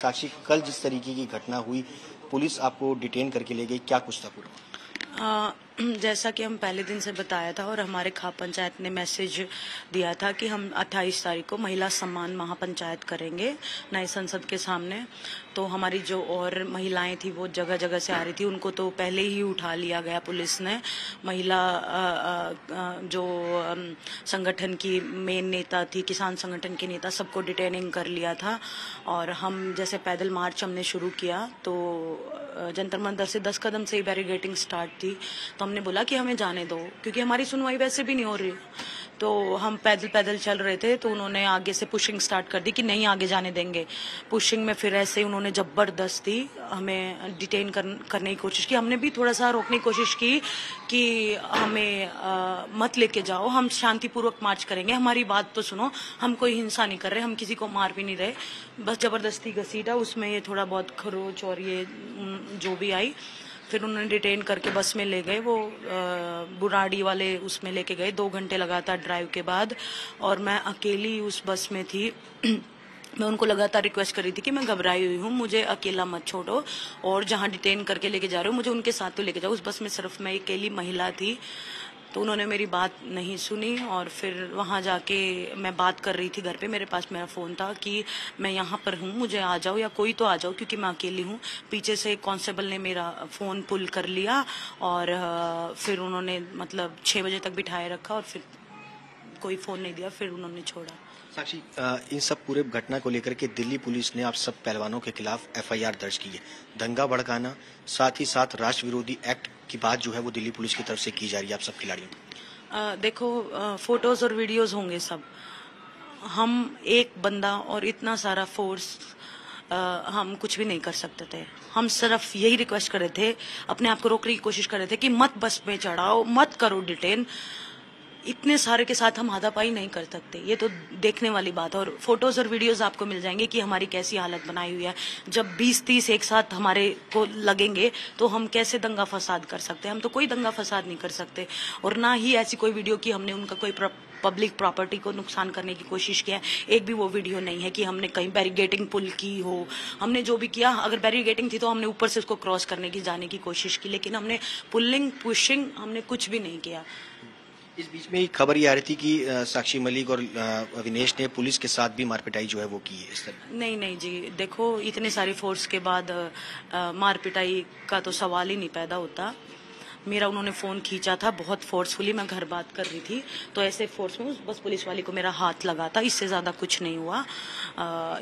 साक्षी, कल जिस तरीके की घटना हुई, पुलिस आपको डिटेन करके ले गई, क्या कुछ था पूरा? जैसा कि हम पहले दिन से बताया था और हमारे खाप पंचायत ने मैसेज दिया था कि हम 28 तारीख को महिला सम्मान महापंचायत करेंगे नए संसद के सामने। तो हमारी जो और महिलाएं थी वो जगह जगह से आ रही थी, उनको तो पहले ही उठा लिया गया पुलिस ने। महिला जो संगठन की मेन नेता थी, किसान संगठन की नेता, सबको डिटेनिंग कर लिया था। और हम जैसे पैदल मार्च हमने शुरू किया तो जंतर मंतर से 10 कदम से ही बैरिगेटिंग स्टार्ट थी। तो हमने बोला कि हमें जाने दो, क्योंकि हमारी सुनवाई वैसे भी नहीं हो रही। तो हम पैदल पैदल चल रहे थे, तो उन्होंने आगे से पुशिंग स्टार्ट कर दी कि नहीं आगे जाने देंगे। पुशिंग में फिर ऐसे उन्होंने जबरदस्ती हमें डिटेन करने की कोशिश की। हमने भी थोड़ा सा रोकने की कोशिश की कि हमें मत लेके जाओ, हम शांतिपूर्वक मार्च करेंगे, हमारी बात तो सुनो, हम कोई हिंसा नहीं कर रहे, हम किसी को मार भी नहीं रहे, बस जबरदस्ती घसीटा। उसमें ये थोड़ा बहुत खरोच और ये जो भी आई, फिर उन्होंने डिटेन करके बस में ले गए। वो बुराड़ी वाले उसमें लेके गए 2 घंटे लगातार ड्राइव के बाद। और मैं अकेली उस बस में थी। मैं उनको लगातार रिक्वेस्ट कर रही थी कि मैं घबराई हुई हूँ, मुझे अकेला मत छोड़ो, और जहाँ डिटेन करके लेके जा रहे हो मुझे उनके साथ तो लेके जाओ। उस बस में सिर्फ मैं अकेली महिला थी। तो उन्होंने मेरी बात नहीं सुनी और फिर वहां जाके मैं बात कर रही थी घर पे, मेरे पास मेरा फोन था कि मैं यहाँ पर हूँ, मुझे आ जाओ या कोई तो आ जाओ, क्योंकि मैं अकेली हूँ। पीछे से कांस्टेबल ने मेरा फोन पुल कर लिया और फिर उन्होंने मतलब 6 बजे तक बिठाए रखा और फिर कोई फोन नहीं दिया, फिर उन्होंने छोड़ा। साक्षी, इन सब पूरे घटना को लेकर के दिल्ली पुलिस ने आप सब पहलवानों के खिलाफ एफआईआर दर्ज की है। दंगा भड़काना, साथ ही साथ राष्ट्र विरोधी एक्ट की बात जो है वो दिल्ली पुलिस की तरफ से की जा रही है आप सब खिलाड़ियों। देखो, फोटोज और वीडियोज होंगे सब। हम एक बंदा और इतना सारा फोर्स, हम कुछ भी नहीं कर सकते थे। हम सिर्फ यही रिक्वेस्ट कर रहे थे, अपने आप को रोकने की कोशिश कर रहे थे कि मत बस में चढ़ाओ, मत करो डिटेन। इतने सारे के साथ हम हाथापाई नहीं कर सकते, ये तो देखने वाली बात है। और फोटोज और वीडियोस आपको मिल जाएंगे कि हमारी कैसी हालत बनाई हुई है। जब 20-30 एक साथ हमारे को लगेंगे तो हम कैसे दंगा फसाद कर सकते हैं? हम तो कोई दंगा फसाद नहीं कर सकते, और ना ही ऐसी कोई वीडियो की हमने उनका कोई पब्लिक प्रॉपर्टी को नुकसान करने की कोशिश किया है। एक भी वो वीडियो नहीं है कि हमने कहीं बैरिगेटिंग पुल की हो। हमने जो भी किया, अगर बैरिगेटिंग थी तो हमने ऊपर से उसको क्रॉस करने की जाने की कोशिश की, लेकिन हमने पुलिंग पुशिंग हमने कुछ भी नहीं किया। इस बीच में खबर ये आ रही थी कि साक्षी मलिक और अविनेश ने पुलिस के साथ भी मारपिटाई जो है वो की है इस तरह। नहीं नहीं जी, देखो इतने सारी फोर्स के बाद मारपिटाई का तो सवाल ही नहीं पैदा होता। मेरा उन्होंने फोन खींचा था बहुत फोर्सफुली, मैं घर बात कर रही थी, तो ऐसे फोर्स में बस पुलिस वाले को मेरा हाथ लगा था, इससे ज्यादा कुछ नहीं हुआ।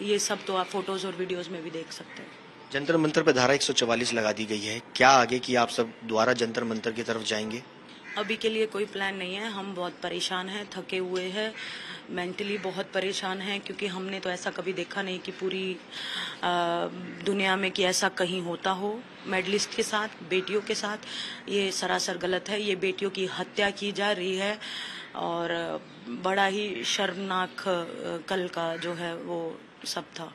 ये सब तो आप फोटोज और वीडियोज में भी देख सकते हैं। जंतर मंतर पर धारा 144 लगा दी गई है, क्या आगे की आप सब दोबारा जंतर मंतर की तरफ जाएंगे? अभी के लिए कोई प्लान नहीं है। हम बहुत परेशान हैं, थके हुए हैं, मेंटली बहुत परेशान हैं, क्योंकि हमने तो ऐसा कभी देखा नहीं कि पूरी दुनिया में कि ऐसा कहीं होता हो मेडलिस्ट के साथ, बेटियों के साथ। ये सरासर गलत है। ये बेटियों की हत्या की जा रही है और बड़ा ही शर्मनाक कल का जो है वो सब था।